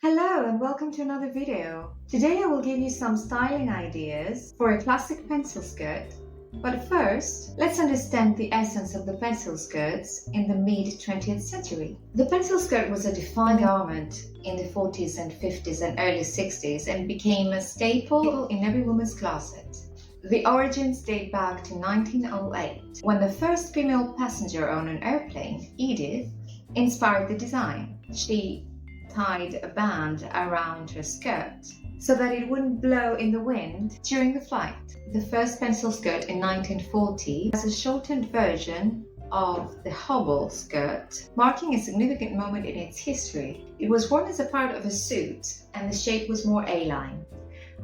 Hello and welcome to another video. Today I will give you some styling ideas for a classic pencil skirt. But first, let's understand the essence of the pencil skirts in the mid-20th century. The pencil skirt was a defined garment in the 40s and 50s and early 60s and became a staple in every woman's closet. The origins date back to 1908, when the first female passenger on an airplane, Edith, inspired the design. She tied a band around her skirt so that it wouldn't blow in the wind during the flight. The first pencil skirt in 1940 was a shortened version of the hobble skirt, marking a significant moment in its history. It was worn as a part of a suit and the shape was more A-line.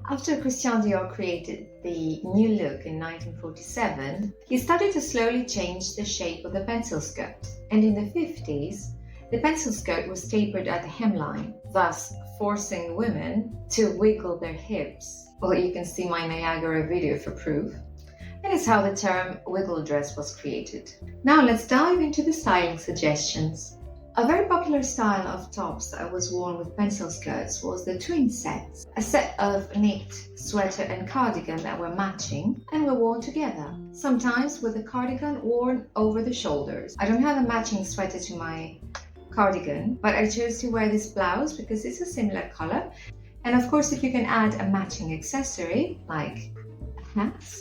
After Christian Dior created the new look in 1947, he started to slowly change the shape of the pencil skirt, and in the 50s, the pencil skirt was tapered at the hemline, thus forcing women to wiggle their hips. Well, you can see my Niagara video for proof. And it's how the term wiggle dress was created. Now let's dive into the styling suggestions. A very popular style of tops that was worn with pencil skirts was the twin sets, a set of knit, sweater and cardigan that were matching and were worn together, sometimes with a cardigan worn over the shoulders. I don't have a matching sweater to my cardigan, but I chose to wear this blouse because it's a similar color. And of course, if you can add a matching accessory like a hat,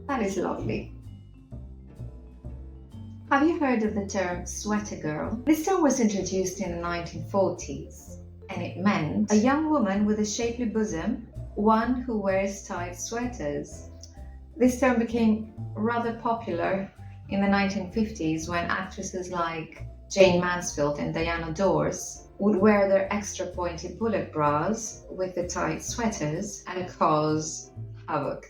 that is lovely. Have you heard of the term sweater girl? This term was introduced in the 1940s and it meant a young woman with a shapely bosom, one who wears tight sweaters. This term became rather popular in the 1950s when actresses like Jane Mansfield and Diana Dors would wear their extra pointed bullet bras with the tight sweaters and cause havoc.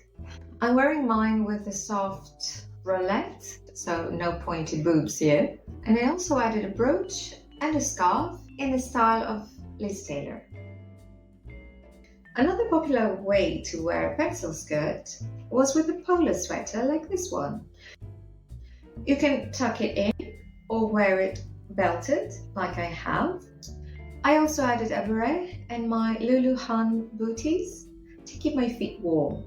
I'm wearing mine with a soft bralette, so no pointed boobs here. And I also added a brooch and a scarf in the style of Liz Taylor. Another popular way to wear a pencil skirt was with a polo sweater like this one. You can tuck it in or wear it belted like I have. I also added a beret and my Luluhan booties to keep my feet warm,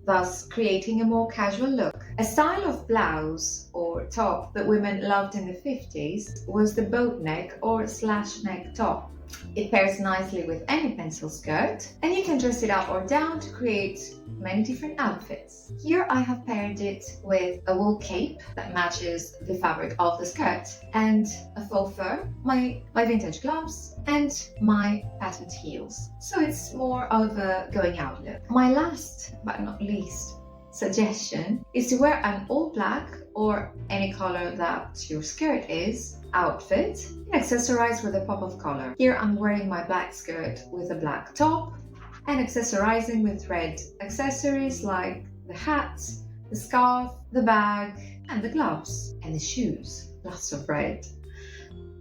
thus creating a more casual look. A style of blouse or top that women loved in the 50s was the boat neck or slash neck top. It pairs nicely with any pencil skirt and you can dress it up or down to create many different outfits. Here I have paired it with a wool cape that matches the fabric of the skirt and a faux fur, my vintage gloves and my patent heels. So it's more of a going out look. My last but not least suggestion is to wear an all black or any color that your skirt is outfit and accessorize with a pop of color. Here I'm wearing my black skirt with a black top and accessorizing with red accessories like the hat, the scarf, the bag and the gloves and the shoes. Lots of red.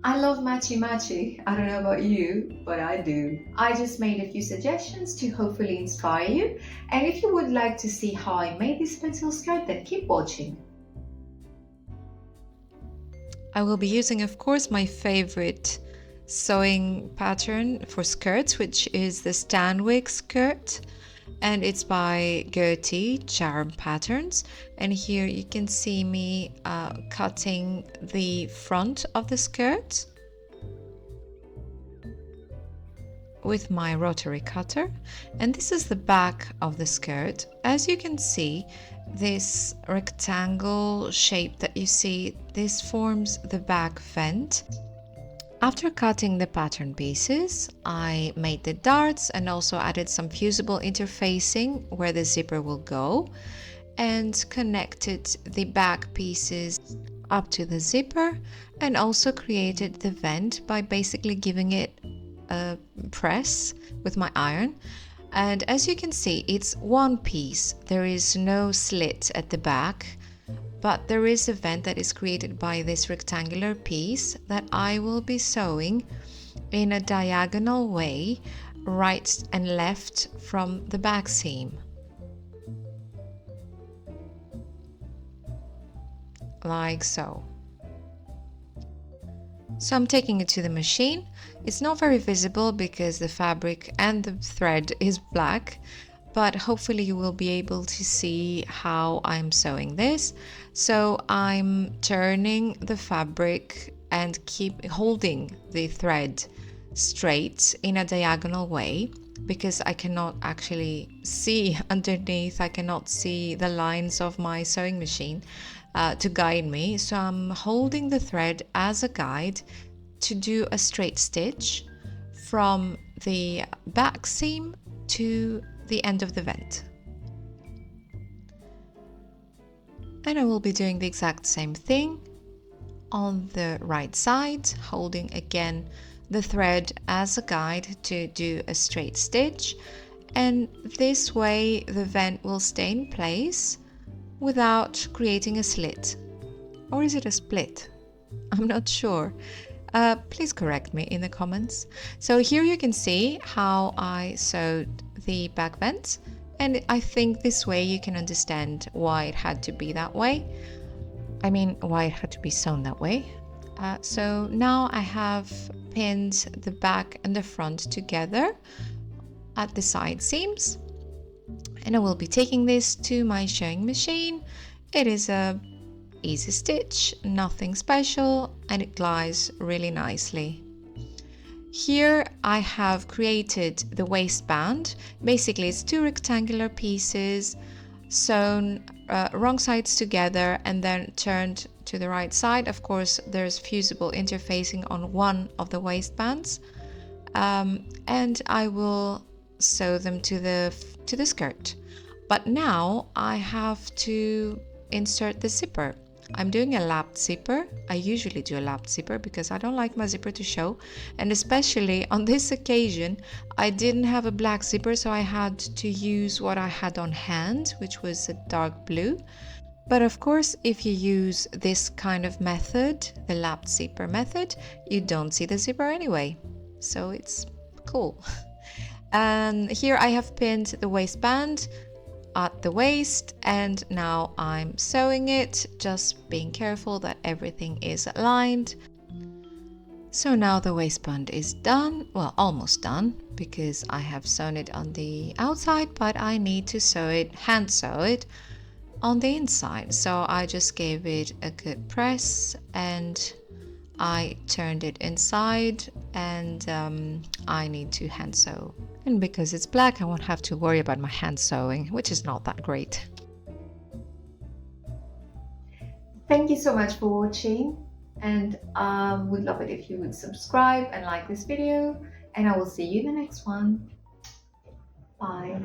I love matchy. I don't know about you, but I do. I just made a few suggestions to hopefully inspire you. And if you would like to see how I made this pencil skirt, then keep watching. I will be using, of course, my favorite sewing pattern for skirts, which is the Stanwix skirt. And it's by Gertie Charm Patterns. And here you can see me cutting the front of the skirt with my rotary cutter. And this is the back of the skirt. As you can see, this rectangle shape that you see, this forms the back vent. After cutting the pattern pieces, I made the darts and also added some fusible interfacing where the zipper will go and connected the back pieces up to the zipper and also created the vent by basically giving it a press with my iron. And as you can see, it's one piece. There is no slit at the back, but there is a vent that is created by this rectangular piece that I will be sewing in a diagonal way, right and left from the back seam. Like so. So I'm taking it to the machine It's not very visible because the fabric and the thread is black, but hopefully you will be able to see how I'm sewing this. So I'm turning the fabric and keep holding the thread straight in a diagonal way because I cannot actually see underneath, I cannot see the lines of my sewing machine to guide me. So I'm holding the thread as a guide to do a straight stitch from the back seam to the end of the vent. And I will be doing the exact same thing on the right side, holding again the thread as a guide to do a straight stitch, and this way the vent will stay in place without creating a slit. Or is it a split? I'm not sure. Please correct me in the comments. So here you can see how I sewed the back vent, and I think this way you can understand why it had to be that way. I mean, why it had to be sewn that way. So now I have pinned the back and the front together at the side seams, and I will be taking this to my sewing machine. It is a easy stitch, nothing special, and it glides really nicely. Here I have created the waistband. Basically it's two rectangular pieces sewn wrong sides together and then turned to the right side. Of course there's fusible interfacing on one of the waistbands, and I will sew them to the skirt. But now I have to insert the zipper. I'm doing a lapped zipper. I usually do a lapped zipper because I don't like my zipper to show, and especially on this occasion I didn't have a black zipper, so I had to use what I had on hand, which was a dark blue. But of course if you use this kind of method, the lapped zipper method, you don't see the zipper anyway, so it's cool. And here I have pinned the waistband at the waist, and now I'm sewing it, just being careful that everything is aligned. So now the waistband is done, well, almost done, because I have sewn it on the outside, but I need to sew it, hand sew it on the inside. So I just gave it a good press and I turned it inside, and I need to hand sew. And because it's black, I won't have to worry about my hand sewing, which is not that great. Thank you so much for watching, and would love it if you would subscribe and like this video, and I will see you in the next one. Bye.